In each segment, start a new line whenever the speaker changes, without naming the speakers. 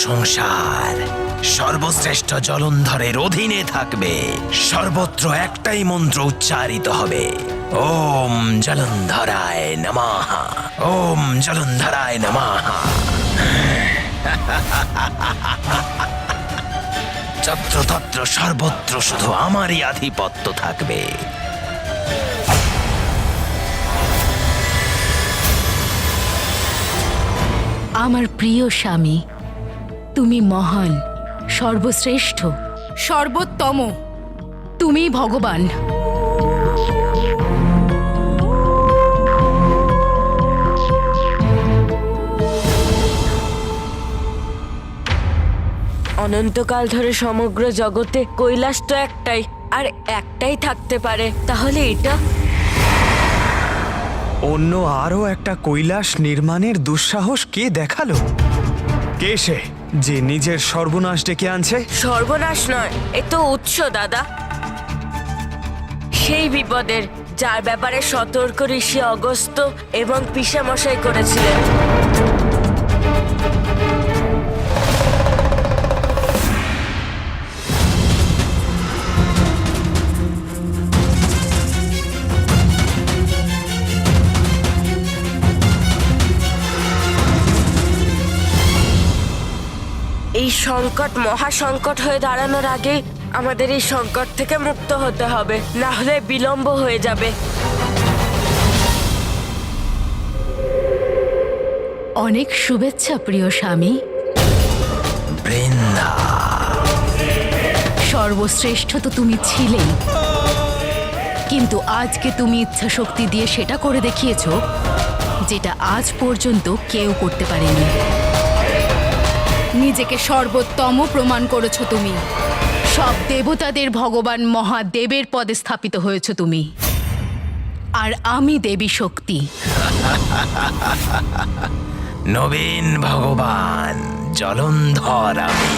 সংসার সর্বশ্রেষ্ঠ জলন্ধরের অধীনে থাকবে। সর্বত্র একটাই মন্ত্র উচ্চারিত হবে, ওম জলন্ধরায় নমঃ, ওম জলন্ধরায় নমঃ। যত্রতত্র সর্বত্র শুধু আমারই আধিপত্য থাকবে।
আমার প্রিয় স্বামী, তুমি মহান, সর্বশ্রেষ্ঠ, সর্বোত্তম। তুমি ভগবান।
অনন্তকাল ধরে সমগ্র জগতে কৈলাস তো একটাই, আর একটাই থাকতে পারে, তাহলে এটা?
অন্য আরও একটা কৈলাস নির্মাণের দুঃসাহস কে দেখালো? কে সে যে নিজের সর্বনাশ ডেকে আনছে?
সর্বনাশ নয়, এ তো উৎস দাদা, সেই বিপদের যার ব্যাপারে সতর্ক ঋষি অগস্ত্য এবং পিসামশাই করেছিলেন। এই সংকট মহাসংকট হয়ে দাঁড়ানোর আগে আমাদের এই সংকট থেকে মুক্ত হতে হবে, না হলে বিলম্ব হয়ে যাবে।
অনেক শুভেচ্ছা প্রিয় স্বামী।
বৃন্দা,
সর্বশ্রেষ্ঠ তো তুমি ছিলেই, কিন্তু আজকে তুমি ইচ্ছা শক্তি দিয়ে সেটা করে দেখিয়েছ যেটা আজ পর্যন্ত কেউ করতে পারেনি। নিজেকে সর্বোত্তম প্রমাণ করেছ তুমি। সব দেবতাদের ভগবান মহাদেবের পদে স্থাপিত হয়েছ তুমি, আর আমি দেবী শক্তি।
নবীন ভগবান জলন্ধর আমি।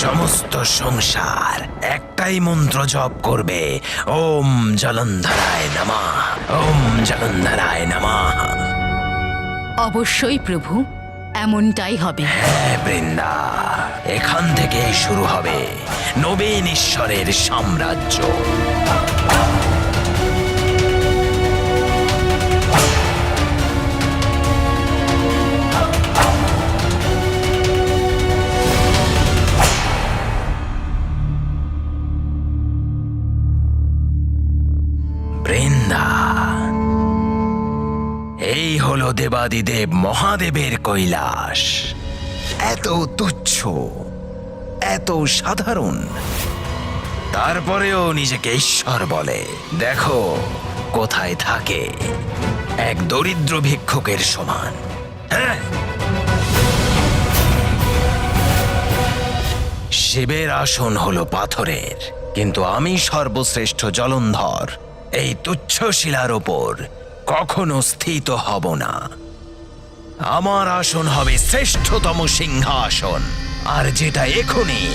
সমস্ত সংসার একটাই মন্ত্র জপ করবে, ওম জলন্ধরায় নমঃ, ওম জলন্ধরায় নমঃ।
অবশ্যই প্রভু, এমনটাই হবে।
হ্যাঁ বৃন্দা, এখান থেকে শুরু হবে নবীন ঈশ্বরের সাম্রাজ্য। বৃন্দা, এই হলো দেবাদিদেব মহাদেবের কৈলাস। এত তুচ্ছ, এত সাধারণ, তারপরেও নিজেকে ঈশ্বর বলে। দেখো কোথায় থাকে, এক দরিদ্র ভিক্ষুকের সমান। হ্যাঁ, শিবের আসন হলো পাথরের, কিন্তু আমি সর্বশ্রেষ্ঠ জলন্ধর এই তুচ্ছ শিলার ওপর কখনো স্থিত হব না। আমার আসন হবে শ্রেষ্ঠতম সিংহাসন, আর যেটা এখনই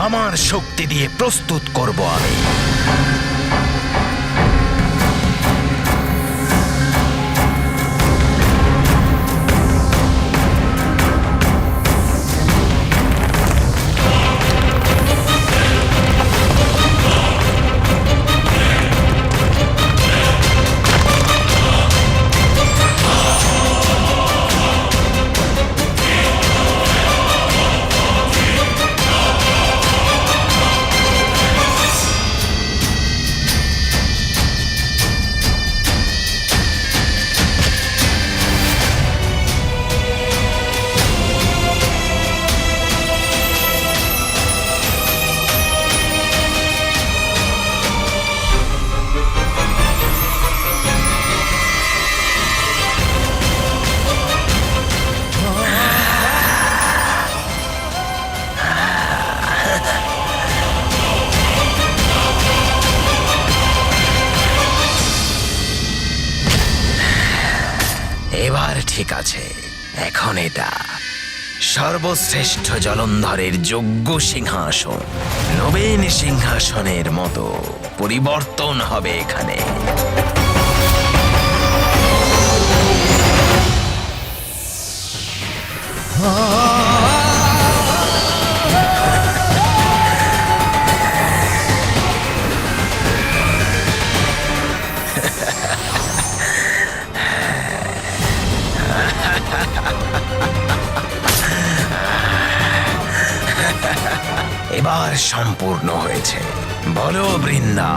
আমার শক্তি দিয়ে প্রস্তুত করব আমি। এবার ঠিক আছে, এখন এটা সর্বশ্রেষ্ঠ জলন্ধরের যোগ্য সিংহাসন। নবীন সিংহাসনের মতো পরিবর্তন হবে এখানে।
Ah
সম্পূর্ণ হয়েছে। বলো বৃন্দা।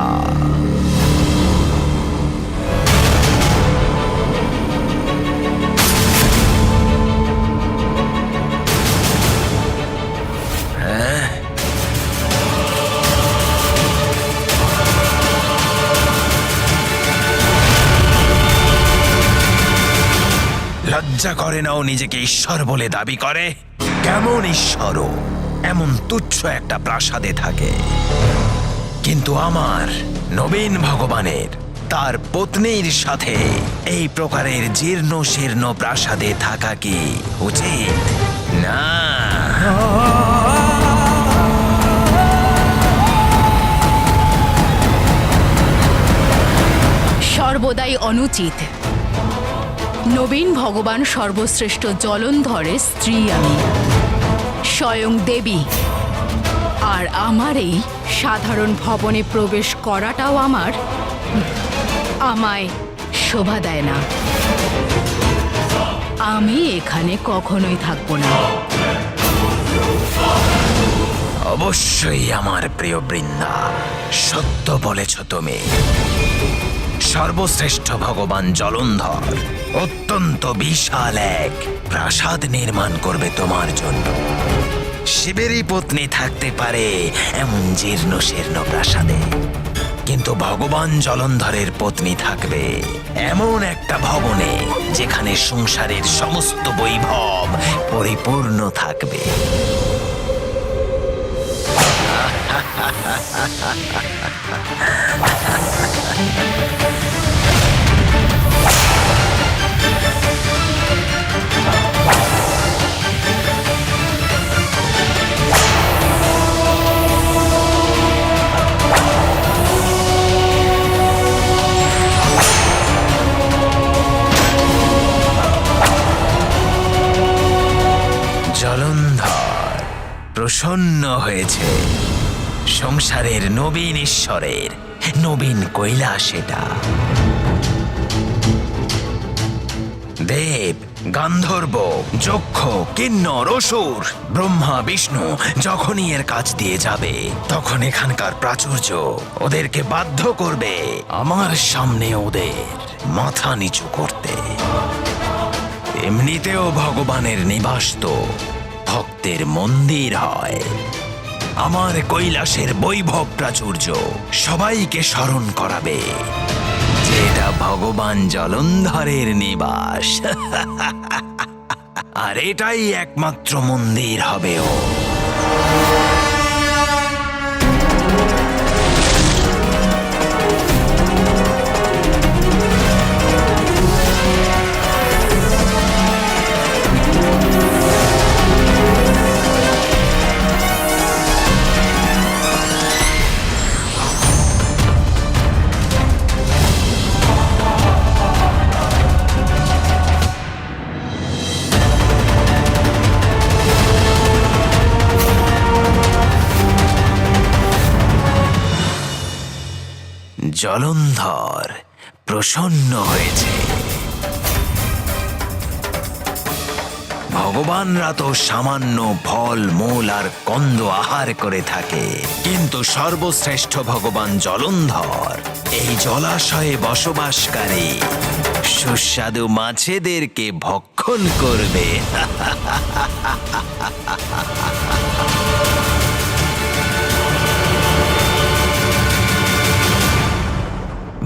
লজ্জা করে না ও নিজেকে ঈশ্বর বলে দাবি করে? কেমন ঈশ্বরও এমন তুচ্ছ একটা প্রাসাদে থাকে, কিন্তু আমার নবীন ভগবানের তার পত্নীর সাথে এই প্রকারের জীর্ণ শীর্ণ প্রাসাদে থাকা কি উচিত? না।
সর্বদাই অনুচিত। নবীন ভগবান সর্বশ্রেষ্ঠ জলন্ধরের স্ত্রী আমি, স্বয়ং দেবী। আর আমার এই সাধারণ ভবনে প্রবেশ করাটাও আমায় শোভা দেয় না। আমি এখানে কখনোই থাকবো না।
অবশ্যই আমার প্রিয় বৃন্দা, সত্য বলেছ তুমি। সর্বশ্রেষ্ঠ ভগবান জলন্ধর অত্যন্ত বিশাল এক প্রাসাদ নির্মাণ করবে তোমার জন্য। শিবেরই পত্নী থাকতে পারে এমন জীর্ণ শীর্ণ প্রাসাদে, কিন্তু ভগবান জলন্ধরের পত্নী থাকবে এমন একটা ভবনে যেখানে সংসারের সমস্ত বৈভব পরিপূর্ণ থাকবে। জলন্ধর প্রসন্ন হয়েছে সংসারের নবীন ঈশ্বরের নবীন কৈলাস এটা। দেব, গান্ধর্ব, যক্ষ, কিন্নর, অসুর, ব্রহ্মা, বিষ্ণু যখনই এর কাছ দিয়ে যাবে তখন এখানকার প্রাচুর্য ওদেরকে বাধ্য করবে আমার সামনে ওদের মাথা নিচু করতে। এমনিতেও ভগবানের নিবাস তো ভক্তের মন্দির হয়। আমার কৈলাসের বৈভব প্রাচুর্য সবাইকে স্মরণ করাবে যে এটা ভগবান জলন্ধরের নিবাস। আর এটাই একমাত্র মন্দির হবে ও। জলন্ধর প্রসন্ন হয়েছে। ভগবানরা তো সামান্য ফল মূল আর কন্দ আহার করে থাকে, কিন্তু সর্বশ্রেষ্ঠ ভগবান জলন্ধর এই জলাশয়ে বসবাসকারী সুস্বাদু মাছেদেরকে ভক্ষণ করবে।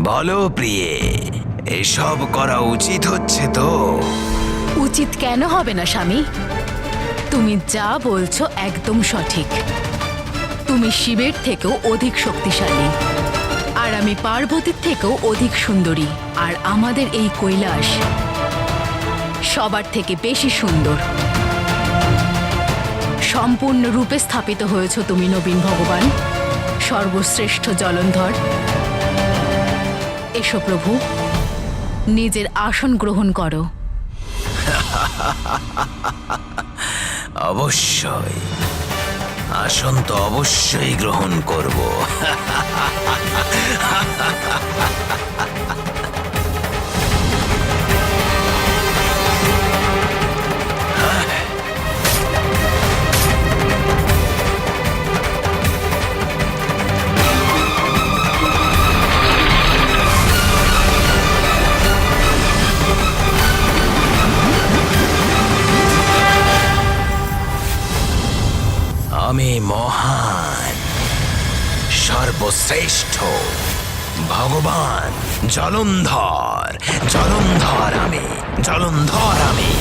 বলো প্রিয়ে, এসব করা উচিত হচ্ছে তো?
উচিত কেন হবে না স্বামী? তুমি যা বলছো একদম সঠিক। তুমি শিবের থেকেও অধিক শক্তিশালী, আর আমি পার্বতীর থেকেও অধিক সুন্দরী। আর আমাদের এই কৈলাস সবার থেকে বেশি সুন্দর। সম্পূর্ণ রূপে স্থাপিত হয়েছ তুমি নবীন ভগবান, সর্বশ্রেষ্ঠ জলন্ধর। এসো প্রভু, নিজের আসন গ্রহণ করো।
অবশ্যই, আসন তো অবশ্যই গ্রহণ করব। শ্রেষ্ঠ ভগবান জলন্ধর, জলন্ধর আমি, জলন্ধর আমি।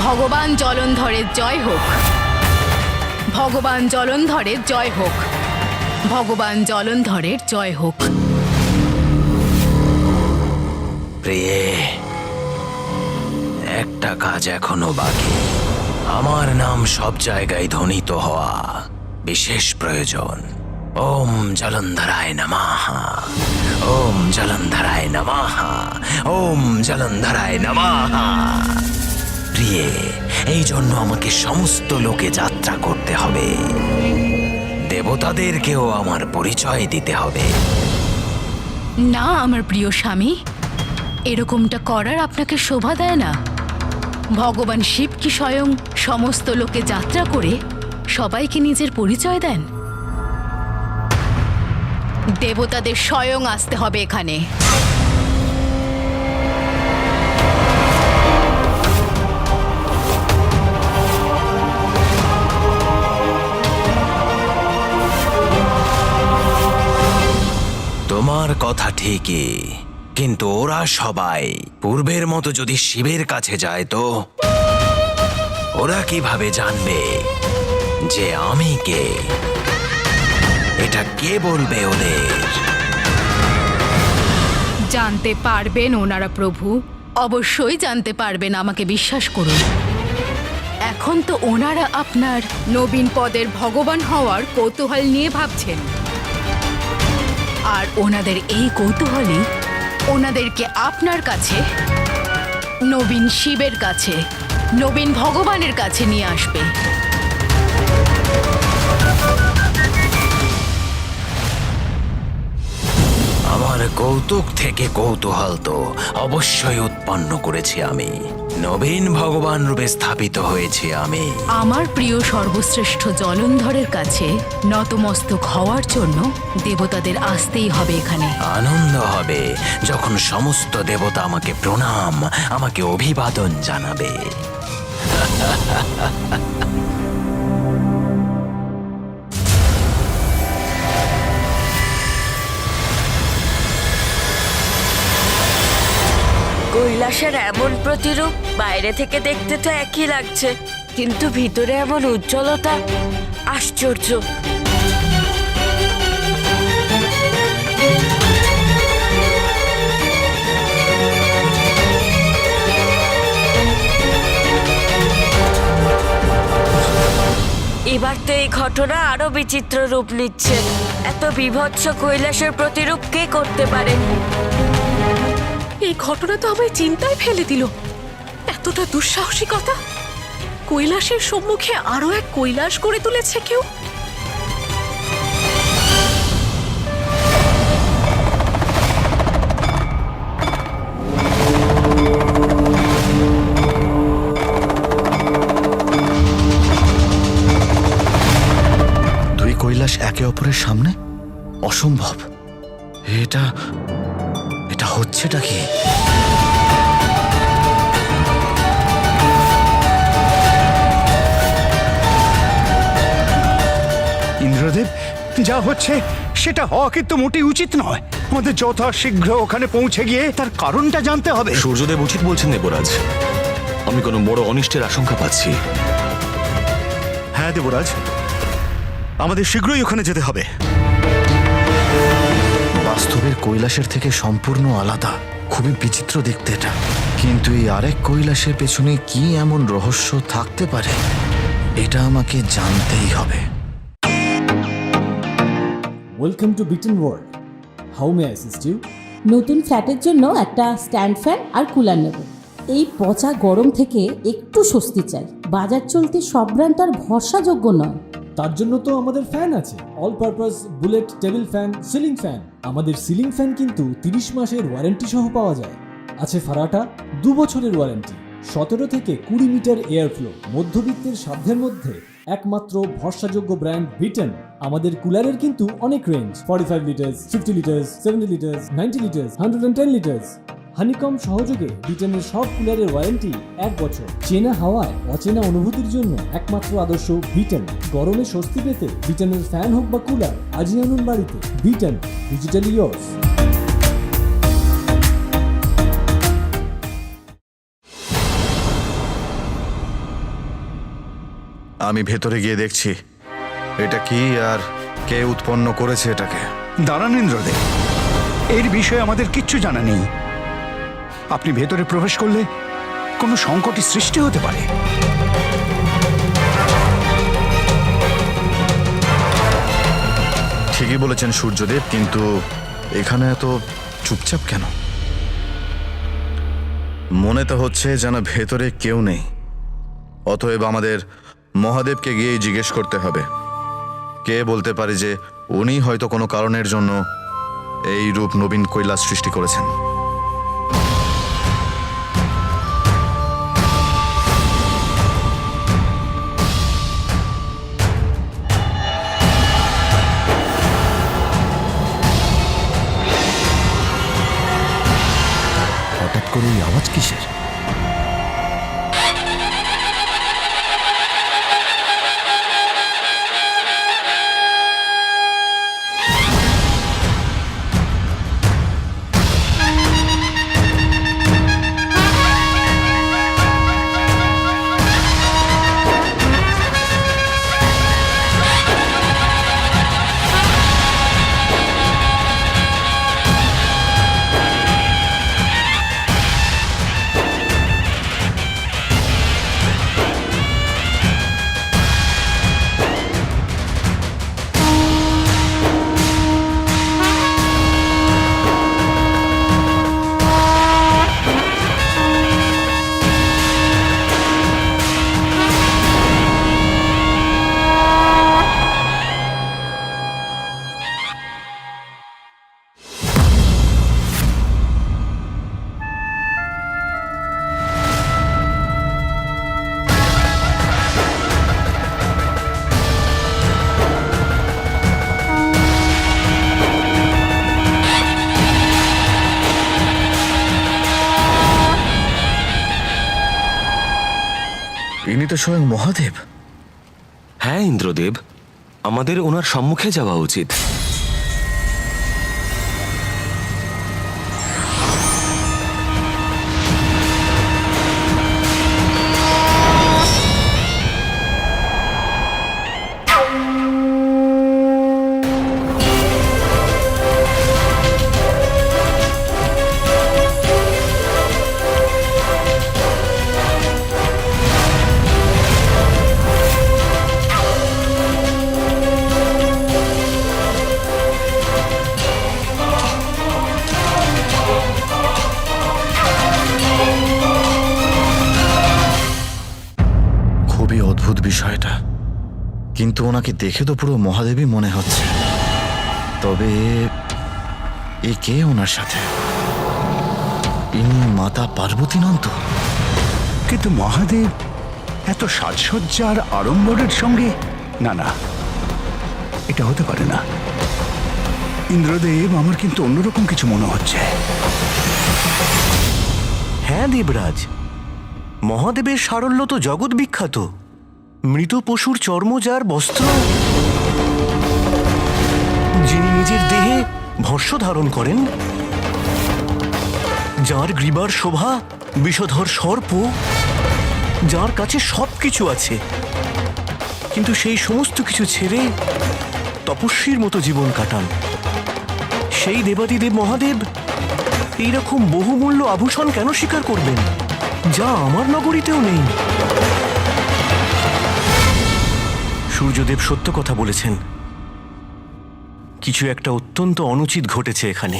ভগবান জলন্ধরের জয় হোক, ভগবান জলন্ধরের জয় হোক, ভগবান জলন্ধরের জয় হোক।
প্রিয়ে, একটা কাজ এখনো বাকি। আমার নাম সব জায়গায় ধ্বনিত হওয়া বিশেষ প্রয়োজন। ওম জলন্ধরায় নমঃ, ওম জলন্ধরায় নমঃ, ওম জলন্ধরায় নমঃ। প্রিয়ে, এই জন্য আমাকে সমস্ত লোকে যাত্রা করতে হবে। দেবতাদেরকেও আমার পরিচয় দিতে হবে।
না আমার প্রিয় স্বামী, এরকমটা করার আপনাকে শোভা দেয় না। ভগবান শিব কি স্বয়ং সমস্ত লোকে যাত্রা করে সবাইকে নিজের পরিচয় দেন? দেবতাদের স্বয়ং আসতে হবে এখানে।
তোমার কথা ঠিকই, কিন্তু ওরা সবাই পূর্বের মতো যদি শিবের কাছে যায় তো ওরা কিভাবে জানবে যে আমি কে? এটা কে বলবে ওদের?
জানতে পারবেন ওনারা প্রভু, অবশ্যই জানতে পারবেন, আমাকে বিশ্বাস করুন। এখন তো ওনারা আপনার নবীন পদের ভগবান হওয়ার কৌতূহল নিয়ে ভাবছেন, আর ওনাদের এই কৌতূহলই ওনাদেরকে আপনার কাছে, নবীন শিবের কাছে, নবীন ভগবানের কাছে নিয়ে আসবে।
আমার কৌতুক থেকে কৌতূহল তো অবশ্যই উৎপন্ন করেছি আমি। নবীন ভগবান রূপে স্থাপিত হয়েছি আমি।
আমার প্রিয় সর্বশ্রেষ্ঠ জলন্ধরের কাছে নতমস্তক হওয়ার জন্য দেবতাদের আসতেই হবে এখানে।
আনন্দ হবে যখন সমস্ত দেবতা আমাকে প্রণাম, আমাকে অভিবাদন জানাবে।
কৈলাসের এমন প্রতিরূপ বাইরে থেকে দেখতে তো একই লাগছে, কিন্তু ভিতরে এমন উজ্জ্বলতা, আশ্চর্য। এবার তো এই ঘটনা আরো বিচিত্র রূপ নিচ্ছে। এত বীভৎস কৈলাসের প্রতিরূপ কে করতে পারে?
এই ঘটনা তো আমায় চিন্তায় ফেলে দিল। এতটা দুঃসাহসিকতা! কৈলাসের সম্মুখে আরো এক কৈলাস গড়ে তুলেছে কেউ।
দুই কৈলাস একে অপরের সামনে? অসম্ভব। এটা এটা হচ্ছেটা কি?
ইন্দ্রদেব, যা হচ্ছে সেটা হওয়া কিন্তু মোটেই উচিত নয়। আমাদের যথাশীঘ্র ওখানে পৌঁছে গিয়ে তার কারণটা জানতে হবে।
সূর্যদেব উচিত বলছেন দেবরাজ। আমি কোনো বড় অনিষ্টের আশঙ্কা পাচ্ছি।
হ্যাঁ দেবরাজ, আমাদের শীঘ্রই ওখানে যেতে হবে। বাস্তবের কৈলাসের থেকে সম্পূর্ণ আলাদা, খুবই বিচিত্র দেখতে এটা। কিন্তু এই আরেক কৈলাসের পেছনে কি এমন রহস্য থাকতে পারে, এটা আমাকে জানতেই হবে।
Welcome to beaten world. How may I assist you?
নতুন ফ্ল্যাটের জন্য একটা স্ট্যান্ড ফ্যান আর কুলার নেব। এই পচা গরম থেকে একটু স্বস্তি চাই। বাজার চলতে সব ব্র্যান্ড তো আর ভরসাযোগ্য নয়।
তার জন্য তো আমাদের ফ্যান আছে, all purpose bullet table fan, ceiling fan. আমাদের সিলিং ফ্যান কিন্তু 30 মাসের ওয়ারেন্টি সহ পাওয়া যায়। আছে ফারাটা 2 বছরের ওয়ারেন্টি, 17 থেকে 20 মিটার এয়ার ফ্লো। মধ্যবিত্তের সাধ্যের মধ্যে একমাত্র ভরসাযোগ্য ব্র্যান্ড বিটেন। আমাদের কুলারের কিন্তু অনেক range, 45 litres, 50 litres, 70 litres, 90 litres, 110 litres. Honeycomb সহযোগে ব্রিটেনের সব কুলারের ওয়ারেন্টি 1 বছর। চেনা হাওয়ায় অচেনা অনুভূতির জন্য একমাত্র আদর্শ ব্রিটেন। গরমে স্বস্তি পেতে ব্রিটেনের ফ্যান হোক বা কুলার, আজই আনুন বাড়িতে। Britain, digitally years.
আমি ভেতরে গিয়ে দেখছি এটা কি আর কে উৎপন্ন করেছে এটাকে।
দাঁড়ান ইন্দ্রদেব, এর বিষয়ে আমাদের কিচ্ছু জানা নেই। আপনি ভেতরে প্রবেশ করলে কোনো সংকটের সৃষ্টি হতে পারে।
ঠিকই বলেছেন সূর্যদেব, কিন্তু এখানে এত চুপচাপ কেন? মনে তো হচ্ছে যেন ভেতরে কেউ নেই। অতএব আমাদের মহাদেবকে গিয়ে জিজ্ঞেস করতে হবে। কে বলতে পারে যে উনি হয়তো কোনো কারণের জন্য এই রূপ নবীন কৈলাস সৃষ্টি করেছেন।
হঠাৎ করে এই আওয়াজ কিসের?
ইনি তো স্বয়ং মহাদেব।
হ্যাঁ ইন্দ্রদেব, আমাদের ওনার সম্মুখে যাওয়া উচিত।
খুবই অদ্ভুত বিষয়টা, কিন্তু ওনাকে দেখে তো পুরো মহাদেবী মনে হচ্ছে। তবে এ কে ওনার সাথে? ইনি মাতা পার্বতী নন তো?
কিন্তু মহাদেব এত সাজসজ্জার আড়ম্বরের সঙ্গে, না না, এটা হতে পারে না। ইন্দ্রদেব, আমার কিন্তু অন্যরকম কিছু মনে হচ্ছে।
হ্যাঁ দেবরাজ, মহাদেবের সারল্য তো জগৎ বিখ্যাত। মৃত পশুর চর্ম যার বস্ত্র, যিনি নিজের দেহে ভস্য ধারণ করেন, যার গ্রীবার শোভা বিষধর সর্প, যার কাছে সবকিছু আছে, কিন্তু সেই সমস্ত কিছু ছেড়ে তপস্বীর মতো জীবন কাটান। সেই দেবাদিদেব মহাদেব এইরকম বহুমূল্য আভূষণ কেন স্বীকার করবেন, যা আমার নগরীতেও নেই? সূর্যদেব সত্য কথা বলেছেন, কিছু একটা অত্যন্ত অনুচিত ঘটেছে এখানে।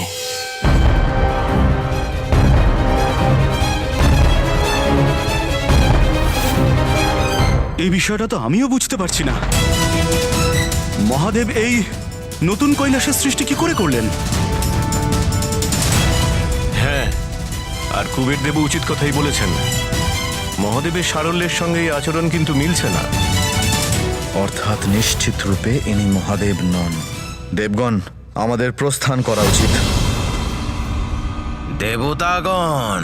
এই বিষয়টা তো আমিও বুঝতে পারছি না। মহাদেব এই নতুন কৈলাসের সৃষ্টি কি করে করলেন?
হ্যাঁ, আর কুবের দেব উচিত কথাই বলেছেন। মহাদেবের সারল্যের সঙ্গে এই আচরণ কিন্তু মিলছে না।
অর্থাৎ নিশ্চিত রূপে ইনি মহাদেব নন। দেবগণ, আমাদের প্রস্থান করা উচিত।
দেবতাগণ,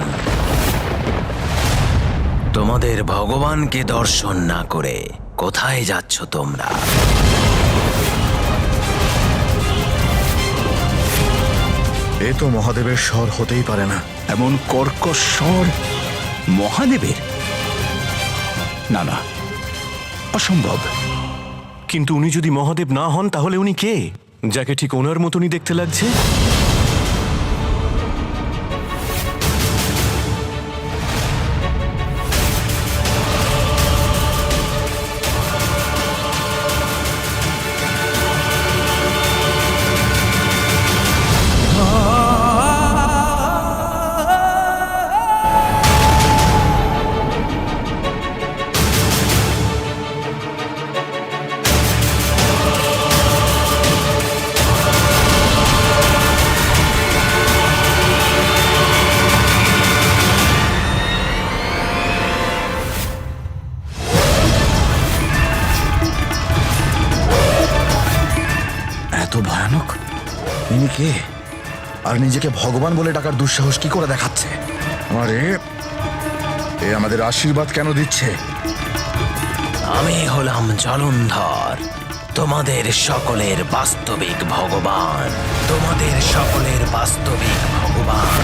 তোমাদের ভগবানকে দর্শন না করে কোথায় যাচ্ছ তোমরা?
এ তো মহাদেবের স্বর হতেই পারে না।
এমন কর্কশ স্বর মহাদেবের? না না, অসম্ভব।
কিন্তু উনি যদি মহাদেব না হন তাহলে উনি কে, যাকে ঠিক ওনার মতনই দেখতে লাগছে?
এত ভয়ানক? ইনি কে? আর নিজেকে ভগবান বলে ডাকার দুঃসাহস কি করে দেখাচ্ছে? আরে এ আমাদের আশীর্বাদ কেন দিচ্ছে?
আমি হলাম জলন্ধর, তোমাদের সকলের বাস্তবিক ভগবান। তোমাদের সকলের বাস্তবিক ভগবান।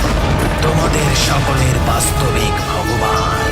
তোমাদের সকলের বাস্তবিক ভগবান।